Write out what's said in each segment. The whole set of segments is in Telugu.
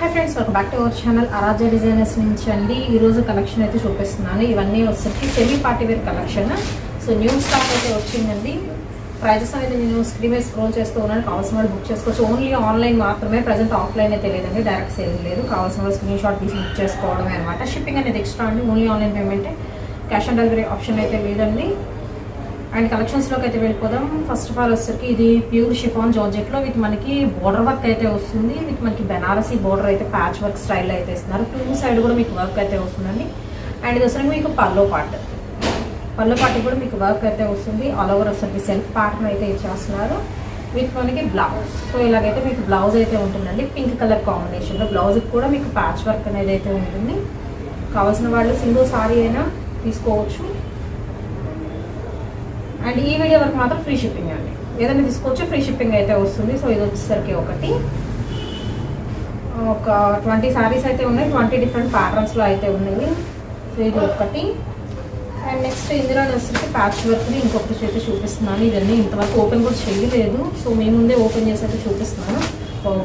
Hi friends, welcome back to our channel Aaradhya designers నుంచి అండి. ఈరోజు కలెక్షన్ అయితే చూపిస్తున్నాను. ఇవన్నీ వచ్చేసి semi party wear collection. So new stock అయితే వచ్చిందండి. ప్రైజెస్ అనేది నేను స్క్రీన్ మీద స్క్రోల్ చేస్తూ ఉన్నాను. కావాల్సిన వాళ్ళు బుక్ చేసుకోవచ్చు. ఓన్లీ ఆన్లైన్ మాత్రమే, ప్రజెంట్ ఆఫ్లైన్ అయితే లేదండి. డైరెక్ట్ సేల్ లేదు. కావాల్సిన వాళ్ళు స్క్రీన్ షాట్ తీసి బుక్ చేసుకోవడమే అనమాట. షిప్పింగ్ అనేది ఎక్స్ట్రా అండి. ఓన్లీ ఆన్లైన్ పేమెంటే, క్యాష్ ఆన్ డెలివరీ ఆప్షన్ అయితే లేదండి. అండ్ కలెక్షన్స్లోకి అయితే వెళ్ళిపోదాం. ఫస్ట్ ఆఫ్ ఆల్ వచ్చేసరికి ఇది ప్యూర్ షిఫాన్ జార్జెట్లో విత్ మనకి బోర్డర్ వర్క్ అయితే వస్తుంది. విత్ మనకి బెనారసీ బోర్డర్ అయితే ప్యాచ్ వర్క్ స్టైల్ అయితే ఇస్తున్నారు. టూ సైడ్ కూడా మీకు వర్క్ అయితే వస్తుందండి. అండ్ ఇది వచ్చరికి మీకు పల్లో పార్ట్ కూడా మీకు వర్క్ అయితే వస్తుంది. ఆల్ ఓవర్ వచ్చరికి సెల్ఫ్ ప్యాటర్న్ అయితే ఇచ్చేస్తున్నారు. విత్ మనకి బ్లౌజ్. సో ఇలాగైతే మీకు బ్లౌజ్ అయితే ఉంటుందండి. పింక్ కలర్ కాంబినేషన్లో బ్లౌజ్కి కూడా మీకు ప్యాచ్ వర్క్ అనేది అయితే ఉంటుంది. కావాల్సిన వాళ్ళు సింగిల్ సారీ అయినా తీసుకోవచ్చు. అండ్ ఈ వీడియో వరకు మాత్రం ఫ్రీ షిప్పింగ్ అండి. ఏదైనా తీసుకోవచ్చు, ఫ్రీ షిప్పింగ్ అయితే వస్తుంది. సో ఇది వచ్చేసరికి ఒక 20 సారీస్ అయితే ఉన్నాయి. 20 డిఫరెంట్ ప్యాటర్న్స్లో అయితే ఉన్నాయి. సో ఇది ఒకటి. అండ్ నెక్స్ట్ ఇందులో వచ్చేసరికి ప్యాచ్ వర్క్ని ఇంకొకటి అయితే చూపిస్తున్నాను. ఇవన్నీ ఇంతవరకు ఓపెన్ కూడా చేయలేదు. సో మీ ముందే ఓపెన్ చేసి అయితే చూపిస్తున్నాను.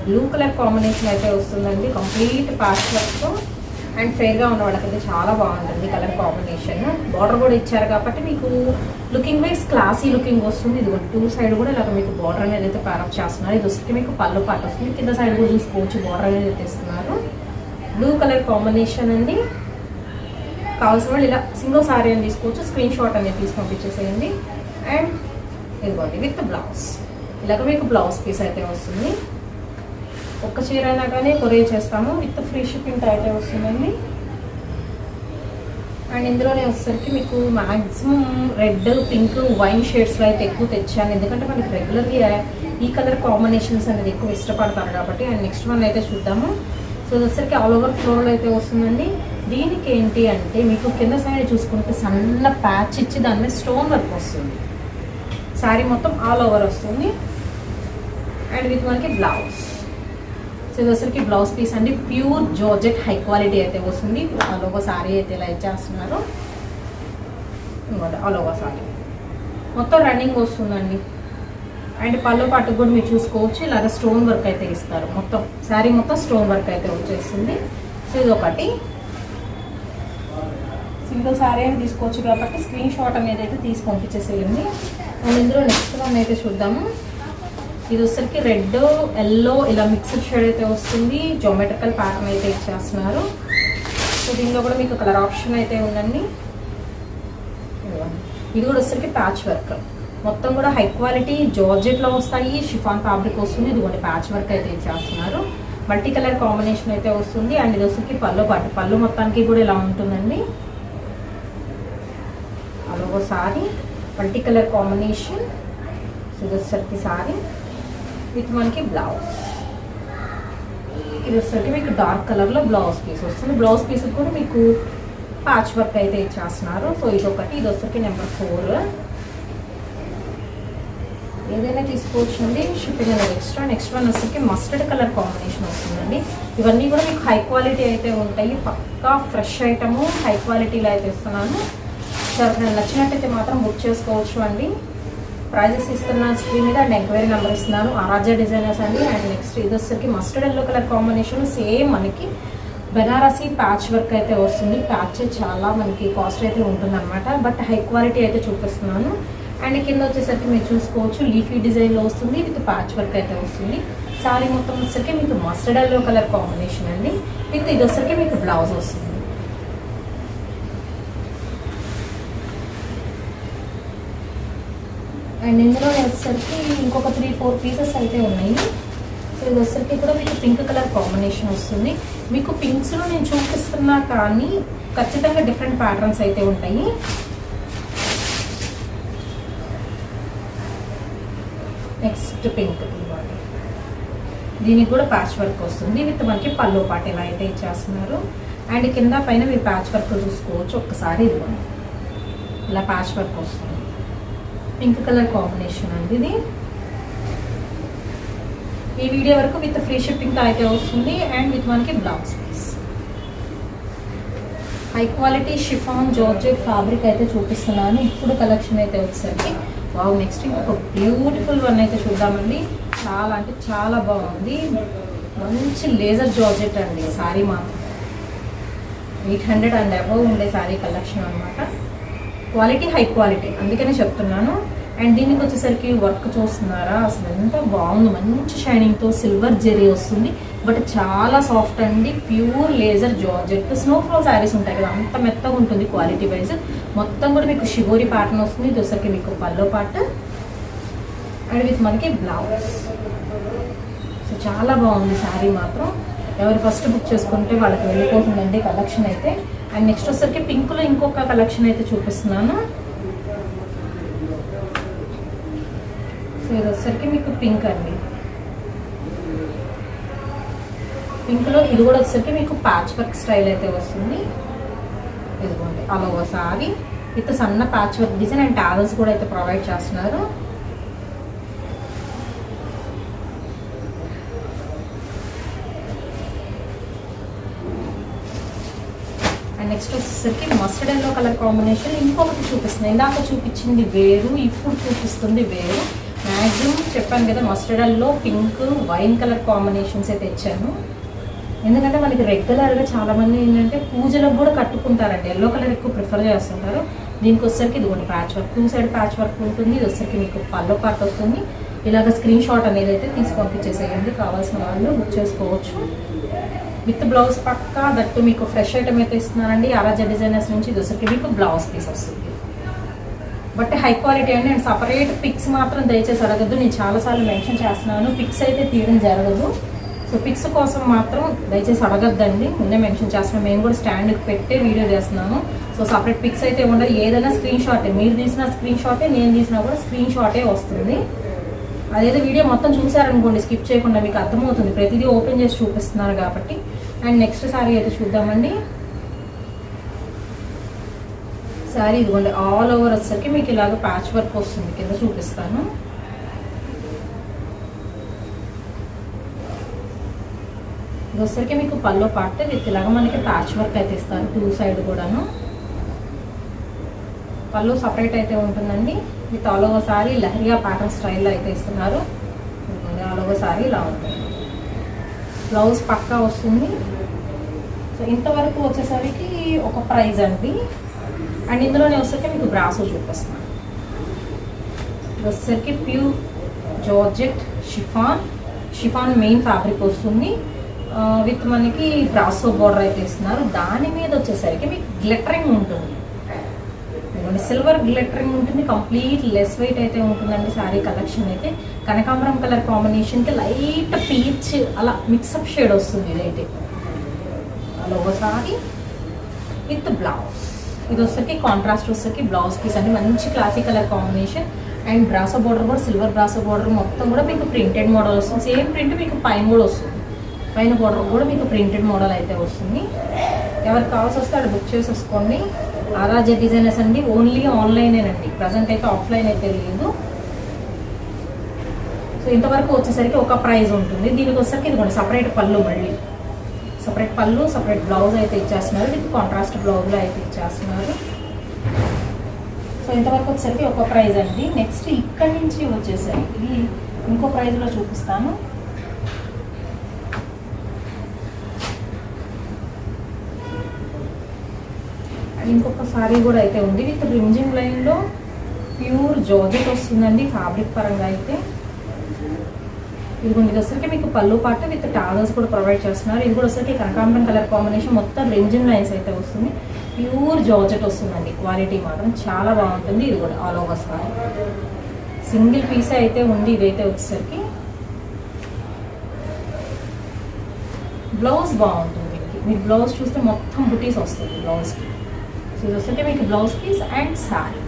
బ్లూ కలర్ కాంబినేషన్ అయితే వస్తుందండి. Complete patch work. అండ్ ఫెయిర్గా ఉన్న వాళ్ళకైతే చాలా బాగుంటుంది కలర్ కాంబినేషన్. బార్డర్ కూడా ఇచ్చారు కాబట్టి మీకు లుకింగ్ వైజ్ క్లాసీ లుకింగ్ వస్తుంది. ఇది టూ సైడ్ కూడా ఇలాగ మీకు బార్డర్ అనేది అయితే ప్యారప్ చేస్తున్నారు. ఇది వచ్చి మీకు పళ్ళు పాటు వస్తుంది. కింద సైడ్ కూడా చూసుకోవచ్చు, బార్డర్ అనేది అయితే ఇస్తున్నారు. బ్లూ కలర్ కాంబినేషన్ అండి. కావాల్సిన వాళ్ళు ఇలా సింగిల్ సారీ అని తీసుకోవచ్చు. స్క్రీన్ షాట్ అనేది తీసి పంపించేసేయండి. అండ్ ఇదిగోండి విత్ బ్లౌజ్. ఇలాగ మీకు బ్లౌజ్ పీస్ అయితే వస్తుంది. ఒక్క చీర అయినా కానీ కొరియర్ చేస్తాము. విత్ ఫ్రీ షిప్పింగ్ అయితే వస్తుందండి. అండ్ ఇందులోనే వచ్చేసరికి మీకు మ్యాక్సిమం రెడ్, పింక్, వైన్ షేడ్స్లో అయితే ఎక్కువ తెచ్చాను. ఎందుకంటే మనకి రెగ్యులర్గా ఈ కలర్ కాంబినేషన్స్ అనేది ఎక్కువ ఇష్టపడతారు కాబట్టి. అండ్ నెక్స్ట్ వన్ అయితే చూద్దాము. సో ఇది వచ్చేసరికి ఆల్ ఓవర్ ఫ్లోర్లో అయితే వస్తుందండి. దీనికి ఏంటి అంటే మీకు కింద సైడ్ చూసుకుంటే సన్న ప్యాచ్ ఇచ్చి దాని మీద స్టోన్ వర్క్ వస్తుంది. శారీ మొత్తం ఆల్ ఓవర్ వస్తుంది. అండ్ విత్ మనకి బ్లౌజ్. సో ఇది వచ్చరికి బ్లౌజ్ పీస్ అండి. ప్యూర్ జార్జెట్ హై క్వాలిటీ అయితే వస్తుంది. ఆల్ ఓవర్ సారీ అయితే ఇలా ఇచ్చేస్తున్నారు. ఆల్ ఓవర్ సారీ మొత్తం రన్నింగ్ వస్తుందండి. అండ్ పళ్ళు పాటు కూడా మీరు చూసుకోవచ్చు. ఇలాగ స్టోన్ వర్క్ అయితే ఇస్తారు. మొత్తం శారీ మొత్తం స్టోన్ వర్క్ అయితే వచ్చేస్తుంది. సో ఇది ఒకటి. సింగిల్ శారీ అని తీసుకోవచ్చు కాబట్టి స్క్రీన్ షాట్ అనేది అయితే తీసి పంపించేసేయండి. అండ్ ఇందులో నెక్స్ట్ వన్ అయితే చూద్దాము. ఇది వచ్చరికి రెడ్, ఎల్లో ఇలా మిక్స్డ్ షేడ్ అయితే వస్తుంది. జోమెట్రికల్ ప్యాటర్న్ అయితే ఇచ్చేస్తున్నారు. సో దీనిలో కూడా మీకు కలర్ ఆప్షన్ అయితే ఉందండి. ఇది కూడా వచ్చరికి ప్యాచ్ వర్క్. మొత్తం కూడా హై క్వాలిటీ జార్జెట్లో వస్తాయి. షిఫాన్ ఫ్యాబ్రిక్ వస్తుంది. ఇదిగోండి ప్యాచ్ వర్క్ అయితే ఇచ్చేస్తున్నారు. మల్టీ కలర్ కాంబినేషన్ అయితే వస్తుంది. అండ్ ఇది వచ్చరికి పళ్ళు పాటు. పళ్ళు మొత్తానికి కూడా ఇలా ఉంటుందండి. అలాగో sari multi colour combination. So ఇది వచ్చరికి సారీ విత్ మనకి బ్లౌజ్. ఇది వచ్చరికి మీకు డార్క్ కలర్లో బ్లౌజ్ పీస్ వస్తుంది. బ్లౌజ్ పీస్ కూడా మీకు ప్యాచ్ వర్క్ అయితే ఇచ్చేస్తున్నారు. సో ఇది ఒకటి. ఇది వచ్చరికి నెంబర్ 4. ఏదైనా తీసుకోవచ్చు అండి. షిప్పింగ్ అనేది ఎక్స్ట్రా. నెక్స్ట్ వన్ వచ్చరికి మస్టర్డ్ కలర్ కాంబినేషన్ వస్తుందండి. ఇవన్నీ కూడా మీకు హై క్వాలిటీ అయితే ఉంటాయి. పక్కా ఫ్రెష్ ఐటము హై క్వాలిటీలో అయితే ఇస్తున్నాను. సార్ నచ్చినట్టయితే మాత్రం బుక్ చేసుకోవచ్చు అండి. ప్రైజెస్ ఇస్తున్న స్క్రీన్ మీద అండ్ ఎంక్వైరీ నెంబర్ ఇస్తున్నాను. ఆరాధ్య డిజైనర్స్ అండి. అండ్ నెక్స్ట్ ఇది వచ్చరికి mustard yellow colour combination. Same మనకి బెనారసీ ప్యాచ్ వర్క్ అయితే వస్తుంది. ప్యాచ్ చాలా మనకి కాస్ట్ అయితే ఉంటుంది అనమాట. బట్ హై క్వాలిటీ అయితే చూపిస్తున్నాను. అండ్ కింద వచ్చేసరికి మీరు చూసుకోవచ్చు లీఫీ డిజైన్లో వస్తుంది. విత్ ప్యాచ్ వర్క్ అయితే వస్తుంది. సారీ మొత్తం వచ్చేసరికి మీకు మస్టర్డ్ ఎల్లో కలర్ కాంబినేషన్ అండి. విత్ ఇది వచ్చరికి మీకు బ్లౌజ్ వస్తుంది. అండ్ ఇందులో వచ్చేసరికి ఇంకొక 3-4 పీసెస్ అయితే ఉన్నాయి. సో ఇది వచ్చేసరికి కూడా మీకు పింక్ కలర్ కాంబినేషన్ వస్తుంది. మీకు పింక్స్లో నేను చూపిస్తున్నా కానీ ఖచ్చితంగా డిఫరెంట్ ప్యాటర్న్స్ అయితే ఉంటాయి. Next pink. దీనికి కూడా ప్యాచ్ వర్క్ వస్తుంది. విత్ మనకి పళ్ళు పాటు ఇలా అయితే ఇచ్చేస్తున్నారు. అండ్ కింద పైన మీరు ప్యాచ్ వర్క్ చూసుకోవచ్చు. ఒక్కసారి ఇదిగోండి ఇలా ప్యాచ్ వర్క్ వస్తుంది. పింక్ కలర్ కాంబినేషన్ అండి ఇది. ఈ వీడియో వరకు విత్ ఫ్రీ షిప్పింగ్ అయితే వస్తుంది. అండ్ విత్ మనకి blouse piece. High quality chiffon georgette fabric అయితే చూపిస్తున్నాను. ఇప్పుడు కలెక్షన్ అయితే వచ్చేసరికి వావ్. నెక్స్ట్ ఇంకొక బ్యూటిఫుల్ వన్ అయితే చూద్దామండి. చాలా అంటే చాలా బాగుంది. మంచి లేజర్ జార్జెట్ అండి శారీ మాత్రం. 800 అండ్ అబవ్ ఉండే శారీ కలెక్షన్ అనమాట. క్వాలిటీ హై క్వాలిటీ, అందుకనే చెప్తున్నాను. అండ్ దీనికి వచ్చేసరికి వర్క్ చూస్తున్నారా, అసలు ఎంత బాగుంది. మంచి షైనింగ్తో సిల్వర్ జెరీ వస్తుంది. బట్ చాలా సాఫ్ట్ అండి, pure laser georgette. Snowfall saris ఉంటాయి కదా, అంత మెత్తగా ఉంటుంది క్వాలిటీ వైజ్. మొత్తం కూడా మీకు షిబోరి ప్యాటర్న్ వస్తుంది. ఇది వచ్చరికి మీకు పల్లో పార్ట్ అండ్ విత్ మనకి బ్లౌజ్. సో చాలా బాగుంది శారీ మాత్రం. ఎవరు ఫస్ట్ బుక్ చేసుకుంటే వాళ్ళకి వెళ్ళిపోతుందండి కలెక్షన్ అయితే. అండ్ నెక్స్ట్ వచ్చరికి పింక్లో ఇంకొక కలెక్షన్ అయితే చూపిస్తున్నాను. సో ఇది వచ్చరికి మీకు పింక్ అండి. పింక్లో ఇది కూడా వచ్చరికి మీకు ప్యాచ్ వర్క్ స్టైల్ అయితే వస్తుంది. ఇదిగోండి అలా ఒకసారి విత్ సన్న patch work design and towels కూడా అయితే ప్రొవైడ్ చేస్తున్నారు. నెక్స్ట్ వచ్చేసరికి మస్టర్డ్ ఎల్లో కలర్ కాంబినేషన్ ఇంకొకటి చూపిస్తుంది. ఇందాక చూపించింది వేరు, ఇప్పుడు చూపిస్తుంది వేరు. మ్యాక్సిమం చెప్పాను కదా mustard yellow pink wine colour combinations అయితే ఇచ్చాను. ఎందుకంటే మనకి రెగ్యులర్గా చాలామంది ఏంటంటే పూజలకు కూడా కట్టుకుంటారండి, ఎల్లో కలర్ ఎక్కువ ప్రిఫర్ చేస్తుంటారు. దీనికి వచ్చేసరికి ఇది కొన్ని patch work, 2 side patch work ఉంటుంది. ఇది వచ్చేసరికి మీకు పల్లో పార్ట్ వస్తుంది. ఇలాగ స్క్రీన్ షాట్ అనేది అయితే తీసి పంపించేసేయండి, కావాల్సిన వాళ్ళు బుక్ చేసుకోవచ్చు. విత్ బ్లౌజ్ పక్కా దట్టు మీకు ఫ్రెష్ ఐటమ్ అయితే ఇస్తున్నారండి ఆరాధ్య డిజైనర్స్ నుంచి. దొరికి మీకు బ్లౌజ్ పీస్ వస్తుంది. బట్ హై క్వాలిటీ అండి. అండ్ సపరేట్ పిక్స్ మాత్రం దయచేసి అడగద్దు, నేను చాలాసార్లు మెన్షన్ చేస్తున్నాను, పిక్స్ అయితే తీయడం జరగదు. సో పిక్స్ కోసం మాత్రం దయచేసి అడగద్దండి, ముందే మెన్షన్ చేస్తున్నాను. మేము కూడా స్టాండ్కి పెట్టే వీడియో చేస్తున్నాను. సో సపరేట్ పిక్స్ అయితే ఉండదు, ఏదైనా స్క్రీన్ షాటే, మీరు తీసిన స్క్రీన్ షాటే, నేను తీసినా కూడా స్క్రీన్ షాటే వస్తుంది. అదేదో వీడియో మొత్తం చూసారనుకోండి స్కిప్ చేయకుండా మీకు అర్థమవుతుంది, ప్రతిదీ ఓపెన్ చేసి చూపిస్తున్నారు కాబట్టి. అండ్ నెక్స్ట్ శారీ అయితే చూద్దామండి. శారీ ఇదిగోండి ఆల్ ఓవర్ వచ్చేసరికి మీకు ఇలాగ ప్యాచ్ వర్క్ వస్తుంది, కింద చూపిస్తాను. ఇది వచ్చేసరికి మీకు పల్లో పార్ట్ విత్ ఇలాగ మనకి ప్యాచ్ వర్క్ అయితే ఇస్తారు 2 సైడ్ కూడాను. పళ్ళు సపరేట్ అయితే ఉంటుందండి. With all over sorry leheriya pattern స్టైల్లో అయితే ఇస్తున్నారు. ఆల్ ఓవర్ సారీ ఇలా ఉంటుంది. బ్లౌజ్ పక్కా వస్తుంది. సో ఇంతవరకు వచ్చేసరికి ఒక ప్రైజ్ అండి. అండ్ ఇందులోనే వచ్చేసరికి మీకు బ్రాసో చూపిస్తున్నాను. ఇది వచ్చేసరికి pure georgette chiffon main fabric వస్తుంది. విత్ మనకి బ్రాసో బోర్డర్ అయితే ఇస్తున్నారు. దాని మీద వచ్చేసరికి మీకు గ్లిటరింగ్ ఉంటుంది, సిల్వర్ గ్లిటరింగ్ ఉంటుంది. కంప్లీట్ లెస్ వెయిట్ అయితే ఉంటుందండి శారీ కలెక్షన్ అయితే. కనకాంబరం కలర్ కాంబినేషన్కి లైట్ పీచ్ అలా మిక్సప్ షేడ్ వస్తుంది. ఇదైతే అలా ఒకసారి విత్ బ్లౌజ్. ఇది వచ్చేసరికి కాంట్రాస్ట్ వచ్చేసరికి బ్లౌజ్ పీస్ అండి, మంచి classic colour combination. And brasso border కూడా సిల్వర్ బ్రాసో బోర్డర్ మొత్తం కూడా మీకు ప్రింటెడ్ మోడల్ వస్తుంది. సేమ్ ప్రింట్ మీకు పైన కూడా వస్తుంది, పైన బోర్డర్ కూడా మీకు ప్రింటెడ్ మోడల్ అయితే వస్తుంది. ఎవరికి కావాల్సి వస్తే అక్కడ బుక్ చేసేసుకోండి. ఆరాధ్య డిజైనర్స్ అండి, ఓన్లీ ఆన్లైనేనండి, ప్రజెంట్ అయితే ఆఫ్లైన్ అయితే లేదు. సో ఇంతవరకు వచ్చేసరికి ఒక ప్రైజ్ ఉంటుంది. దీనికి వచ్చేసరికి ఇది కూడా సపరేట్ పళ్ళు, మళ్ళీ సపరేట్ పళ్ళు సపరేట్ బ్లౌజ్ అయితే ఇచ్చేస్తున్నారు. విత్ కాంట్రాస్ట్ బ్లౌజ్లో అయితే ఇచ్చేస్తున్నారు. సో ఇంతవరకు వచ్చేసరికి ఒక ప్రైజ్ అండి. నెక్స్ట్ ఇక్కడి నుంచి వచ్చేసరికి ఇంకో ప్రైజ్లో చూపిస్తాను. ఇంకొక సారీ కూడా అయితే ఉంది విత్ రింజింగ్ లైన్లో ప్యూర్ జార్జెట్ వస్తుందండి ఫ్యాబ్రిక్ పరంగా అయితే. ఇది వచ్చేసరికి మీకు పళ్ళు పాటు విత్ టాజల్స్ కూడా ప్రొవైడ్ చేస్తున్నారు. ఇది కూడా వచ్చేసరికి కనకాంబరం కలర్ కాంబినేషన్, మొత్తం రింజింగ్ లైన్స్ అయితే వస్తుంది. ప్యూర్ జార్జెట్ వస్తుందండి, క్వాలిటీ మాత్రం చాలా బాగుంటుంది. ఇది కూడా all over sari single piece అయితే ఉంది. ఇదైతే వచ్చేసరికి బ్లౌజ్ బాగుంటుంది. మీరు బ్లౌజ్ చూస్తే మొత్తం బుటీస్ వస్తుంది బ్లౌజ్కి. సో ఇది వచ్చేసరికి మీకు blouse piece and sari.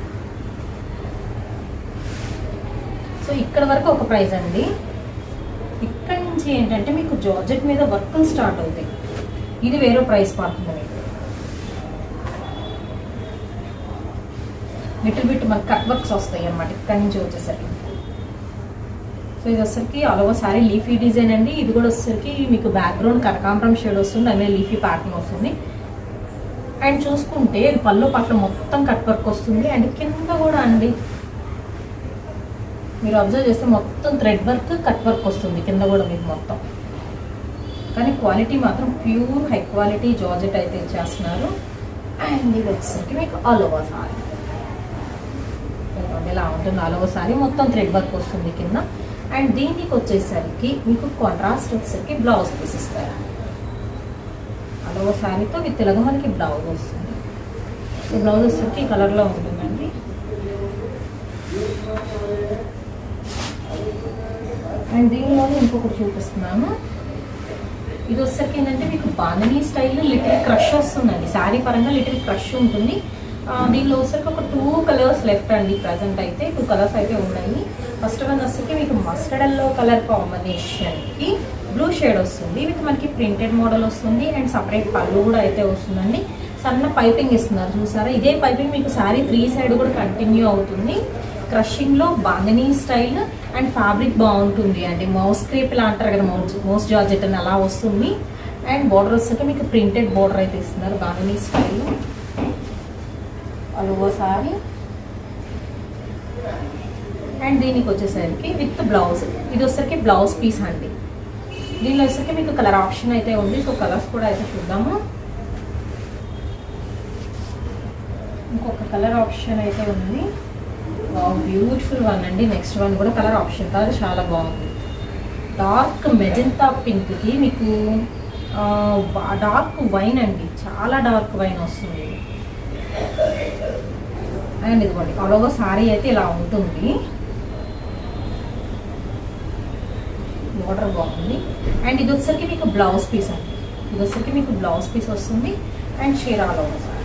So ఇక్కడ వరకు ఒక ప్రైజ్ అండి. ఇక్కడ నుంచి ఏంటంటే మీకు జార్జెట్ మీద వర్కులు స్టార్ట్ అవుతాయి, ఇది వేరే ప్రైస్ పడుతుంది మీకు. లిటిల్ బిట్ మనకి కట్ వర్క్స్ వస్తాయి అన్నమాట ఇక్కడ నుంచి వచ్చేసరికి. సో ఇది వచ్చేసరికి all over sorry leafy design అండి. ఇది కూడా వచ్చేసరికి మీకు బ్యాక్గ్రౌండ్ కనకాంబరం షేడ్ వస్తుంది, అదే లీఫీ ప్యాటర్న్ వస్తుంది. అండ్ చూసుకుంటే పళ్ళు పట్ల మొత్తం కట్ వర్క్ వస్తుంది. అండ్ కింద కూడా అండి మీరు అబ్జర్వ్ చేస్తే మొత్తం థ్రెడ్ వర్క్, కట్ వర్క్ వస్తుంది కింద కూడా మీకు మొత్తం. కానీ క్వాలిటీ మాత్రం ప్యూర్ హై క్వాలిటీ జార్జెట్ అయితే ఇచ్చేస్తున్నారు. అండ్ ఇది వచ్చేసరికి మీకు ఆల్ ఓవర్ సారీ ఇలా ఉంటుంది. ఆల్ ఓవర్ సారీ మొత్తం థ్రెడ్ వర్క్ వస్తుంది కింద. అండ్ దీనికి వచ్చేసరికి మీకు కాంట్రాస్ట్ వచ్చేసరికి బ్లౌజ్ పీస్ ఇస్తారు. ఆల్ ఓవర్ సారీతో విత్ తెలుగు మనకి బ్లౌజ్ వస్తుంది. ఈ బ్లౌజ్ వచ్చేసరికి ఈ కలర్లో ఉంటుందండి. అండ్ దీనిలోనే ఇంకొకటి చూపిస్తున్నాను. ఇది వచ్చేసరికి ఏంటంటే మీకు బాంధనీ స్టైల్ లిటిల్ క్రష్ వస్తుందండి. శారీ పరంగా లిటిల్ క్రష్ ఉంటుంది. దీనిలో వచ్చేసరికి ఒక 2 కలర్స్ లెఫ్ట్ అండి. ప్రజెంట్ అయితే 2 కలర్స్ అయితే ఉన్నాయి. ఫస్ట్ వన్ వచ్చేసరికి మీకు మస్టర్డ్ ఎల్లో కలర్ కాంబినేషన్కి బ్లూ షేడ్ వస్తుంది. విత్ మనకి ప్రింటెడ్ మోడల్ వస్తుంది. అండ్ సపరేట్ పళ్ళు కూడా అయితే వస్తుందండి. సన్న పైపింగ్ ఇస్తున్నారు చూసారా. ఇదే పైపింగ్ మీకు శారీ 3 సైడ్ కూడా కంటిన్యూ అవుతుంది. క్రషింగ్లో బాంధనీ స్టైల్ అండ్ ఫ్యాబ్రిక్ బాగుంటుంది అండి. మౌస్ క్రేప్ ఇలా అంటారు కదా, మౌస్ జార్జెట్ అని అలా వస్తుంది. అండ్ బార్డర్ వచ్చేసరికి మీకు ప్రింటెడ్ బార్డర్ అయితే ఇస్తున్నారు bandhani style all over sorry. And దీనికి వచ్చేసరికి విత్ బ్లౌజ్, ఇది వచ్చేసరికి బ్లౌజ్ పీస్ అండి. దీనిలో వచ్చేసరికి మీకు కలర్ ఆప్షన్ అయితే ఉంది. సో కలర్స్ కూడా అయితే చూద్దాము. ఇంకొక కలర్ ఆప్షన్ అయితే ఉంది. బ్యూటిఫుల్ వన్ అండి. నెక్స్ట్ వన్ కూడా కలర్ ఆప్షన్ కాదు, చాలా బాగుంది. డార్క్ మెజెంతా పింక్కి మీకు డార్క్ వైన్ అండి, చాలా డార్క్ వైన్ వస్తుంది. అండ్ ఇదిగోండి ఆల్ ఓవర్ సారీ అయితే ఇలా ఉంటుంది. బార్డర్ బాగుంది. అండ్ ఇది వచ్చేసరికి మీకు బ్లౌజ్ పీస్ అండి. ఇది వచ్చేసరికి మీకు బ్లౌజ్ పీస్ వస్తుంది. And share all over sorry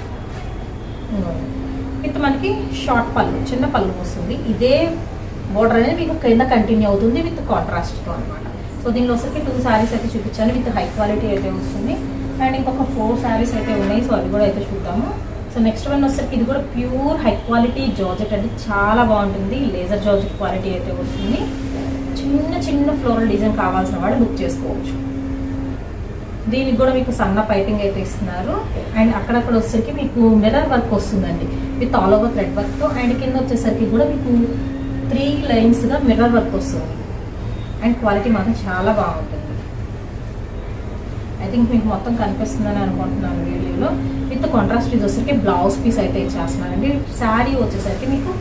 with మనకి షార్ట్ పళ్ళు, చిన్న పళ్ళు వస్తుంది. ఇదే బోర్డర్ అనేది మీకు కింద కంటిన్యూ అవుతుంది విత్ కాంట్రాస్ట్తో అనమాట. సో దీనిలో వచ్చేసరికి 2 శారీస్ అయితే చూపించాను విత్ హై క్వాలిటీ అయితే వస్తుంది. అండ్ ఇంకొక 4 శారీస్ అయితే ఉన్నాయి. సో అవి కూడా అయితే చూద్దాము. సో నెక్స్ట్ వన్ వచ్చేసరికి ఇది కూడా ప్యూర్ హై క్వాలిటీ జార్జెట్ అండి, చాలా బాగుంటుంది. లేజర్ జార్జెట్ క్వాలిటీ అయితే వస్తుంది. చిన్న చిన్న ఫ్లోరల్ డిజైన్ కావాల్సిన వాడు బుక్ చేసుకోవచ్చు. దీనికి కూడా మీకు సన్న పైపింగ్ అయితే ఇస్తున్నారు. అండ్ అక్కడక్కడ వచ్చేసరికి మీకు మిర్రర్ వర్క్ వస్తుందండి విత్ ఆల్ ఓవర్ థ్రెడ్ వర్క్తో. అండ్ కింద వచ్చేసరికి కూడా మీకు 3 లైన్స్గా మిర్రర్ వర్క్ వస్తుంది. అండ్ క్వాలిటీ మాత్రం చాలా బాగుంటుంది. ఐ థింక్ మీకు మొత్తం కనిపిస్తుందని అనుకుంటున్నాను వీడియోలో. విత్ కాంట్రాస్ట్ ఇది వచ్చేసరికి బ్లౌజ్ పీస్ అయితే ఇచ్చేస్తున్నారండి. శారీ వచ్చేసరికి మీకు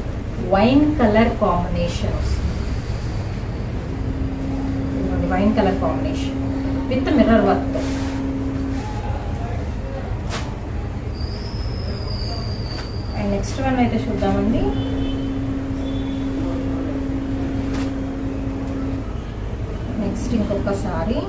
వైన్ కలర్ కాంబినేషన్ వస్తుంది. Wine colour combination with mirror work. And next one అయితే చూద్దామండి. నెక్స్ట్ ఇంకొక సారీ.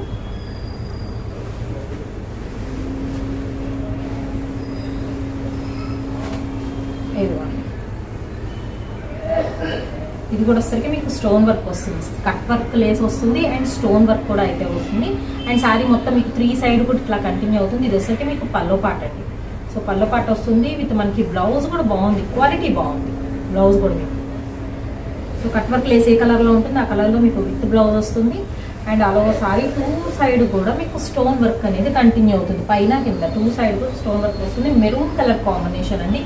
ఇది కూడా వచ్చేసరికి మీకు స్టోన్ వర్క్ వస్తుంది. కట్ వర్క్ లేస్ వస్తుంది అండ్ స్టోన్ వర్క్ కూడా అయితే వస్తుంది. అండ్ శారీ మొత్తం మీకు 3 సైడ్ కూడా ఇట్లా కంటిన్యూ అవుతుంది. ఇది వచ్చేసరికి మీకు పల్లో పాట అండి. సో పల్లో పాట వస్తుంది విత్ మనకి బ్లౌజ్ కూడా బాగుంది, క్వాలిటీ బాగుంది బ్లౌజ్ కూడా మీకు. సో కట్ వర్క్ లేస్ ఏ కలర్లో ఉంటుంది ఆ కలర్లో మీకు విత్ బ్లౌజ్ వస్తుంది. అండ్ అలా సారీ 2 సైడ్ కూడా మీకు స్టోన్ వర్క్ అనేది కంటిన్యూ అవుతుంది. పైన కింద 2 సైడ్ కూడా స్టోన్ వర్క్ వస్తుంది. మెరూన్ కలర్ కాంబినేషన్ అండి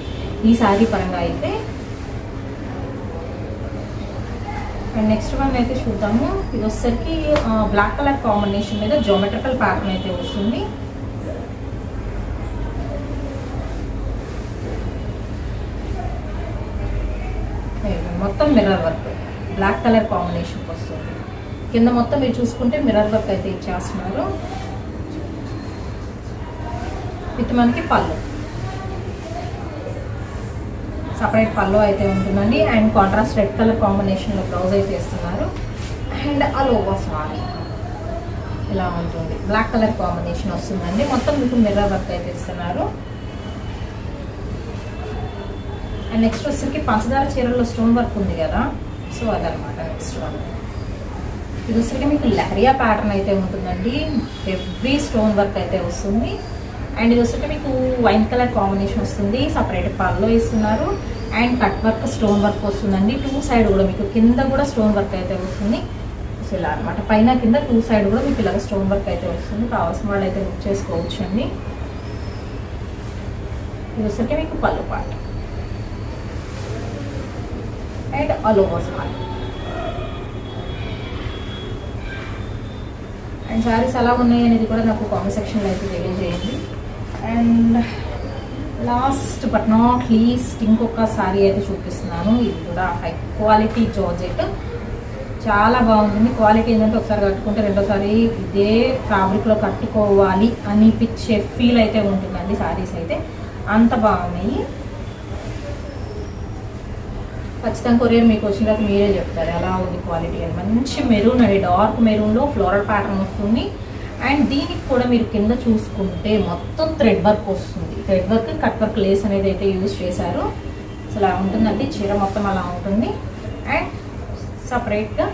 ఈ శారీ పరంగా అయితే. అండ్ నెక్స్ట్ వన్ అయితే చూద్దాము. ఇది వచ్చేసరికి బ్లాక్ కలర్ కాంబినేషన్ మీద జియోమెట్రికల్ ప్యాటర్న్ అయితే వస్తుంది. మొత్తం మిర్రర్ వర్క్ బ్లాక్ కలర్ కాంబినేషన్కి వస్తుంది. కింద మొత్తం మీరు చూసుకుంటే మిర్రర్ వర్క్ అయితే ఇచ్చేస్తున్నారు విత్ మనకి పళ్ళు, సపరేట్ పళ్ళు అయితే ఉంటుందండి. అండ్ కాంట్రాస్ట్ రెడ్ కలర్ కాంబినేషన్లో బ్లౌజ్ అయితే ఇస్తున్నారు. అండ్ ఆల్ ఓవర్ సారీ ఇలా ఉంటుంది. బ్లాక్ కలర్ కాంబినేషన్ వస్తుందండి. మొత్తం మీకు మిర్రర్ వర్క్ అయితే ఇస్తున్నారు. అండ్ నెక్స్ట్ వచ్చేసరికి పంచదార చీరల్లో స్టోన్ వర్క్ ఉంది కదా, సో అదనమాట నెక్స్ట్ వన్. ఇది వచ్చేసరికి మీకు లహరియా ప్యాటర్న్ అయితే ఉంటుందండి. ఎవ్రీ స్టోన్ వర్క్ అయితే వస్తుంది. అండ్ ఇది వచ్చేసరికి మీకు వైన్ కలర్ కాంబినేషన్ వస్తుంది. సపరేట్ పళ్ళు ఇస్తున్నారు. And cut work stone work వస్తుందండి. 2 సైడ్ కూడా మీకు కింద కూడా స్టోన్ వర్క్ అయితే వస్తుంది. సో ఇలా అనమాట పైన కింద 2 సైడ్ కూడా మీకు ఇలాగ స్టోన్ వర్క్ అయితే వస్తుంది. కావాల్సిన వాళ్ళు అయితే బుక్ చేసుకోవచ్చు అండి. ఇది వచ్చేసరికి మీకు పళ్ళు పాట and all over sorry and saris ఎలా ఉన్నాయి అనేది కూడా నాకు కామెంట్ సెక్షన్లో అయితే తెలియజేయండి. And last but not least ఇంకొక శారీ అయితే చూపిస్తున్నాను. ఇది కూడా హై క్వాలిటీ జార్జెట్, చాలా బాగుంటుంది. క్వాలిటీ ఏంటంటే ఒకసారి కట్టుకుంటే రెండోసారి ఇదే ఫ్యాబ్రిక్లో కట్టుకోవాలి అనిపించే ఫీల్ అయితే ఉంటుందండి. శారీస్ అయితే అంత బాగున్నాయి. ఖచ్చితంగా కొరియర్ మీకు వచ్చిన తర్వాత మీరే చెప్తారు ఎలా ఉంది క్వాలిటీ అని. మంచి మెరూన్ అండి, డార్క్ మెరూన్లో ఫ్లోరల్ ప్యాటర్న్ వస్తుంది. అండ్ దీనికి కూడా మీరు కింద చూసుకుంటే మొత్తం థ్రెడ్ వర్క్ వస్తుంది. Thread work, cut work lace అనేది అయితే యూజ్ చేశారు. అసలు అలా ఉంటుందండి, చీర మొత్తం అలా ఉంటుంది. అండ్ సపరేట్గా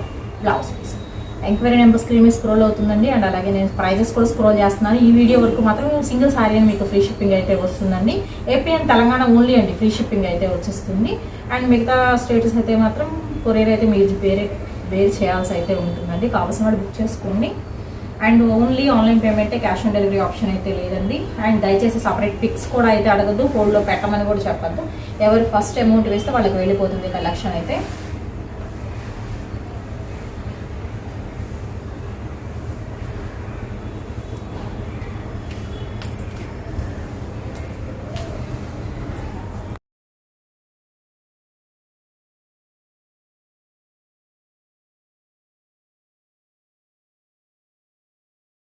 blouse piece. Enquiry number screen మీద స్క్రోల్ అవుతుందండి. అండ్ అలాగే నేను ప్రైజెస్ కూడా స్క్రోల్ చేస్తున్నాను. ఈ వీడియో వరకు మాత్రం సింగిల్ శారీ అని మీకు ఫ్రీ షిప్పింగ్ అయితే వస్తుందండి. ఏపీ అండ్ తెలంగాణ ఓన్లీ అండి ఫ్రీ షిప్పింగ్ అయితే వచ్చేస్తుంది. అండ్ మిగతా స్టేటస్ అయితే మాత్రం కొరియర్ అయితే మీరు వేరే చేయాల్సి అయితే ఉంటుందండి. కావాల్సిన వాడు బుక్ చేసుకోండి. అండ్ ఓన్లీ ఆన్లైన్ పేమెంటే, క్యాష్ ఆన్ డెలివరీ ఆప్షన్ అయితే లేదండి. అండ్ దయచేసి సపరేట్ పిక్స్ కూడా అయితే అడగద్దు, హోల్డ్లో పెట్టమని కూడా చెప్పద్దు. ఎవరు ఫస్ట్ అమౌంట్ వేస్తే వాళ్ళకి వెళ్ళిపోతుంది కలెక్షన్ అయితే.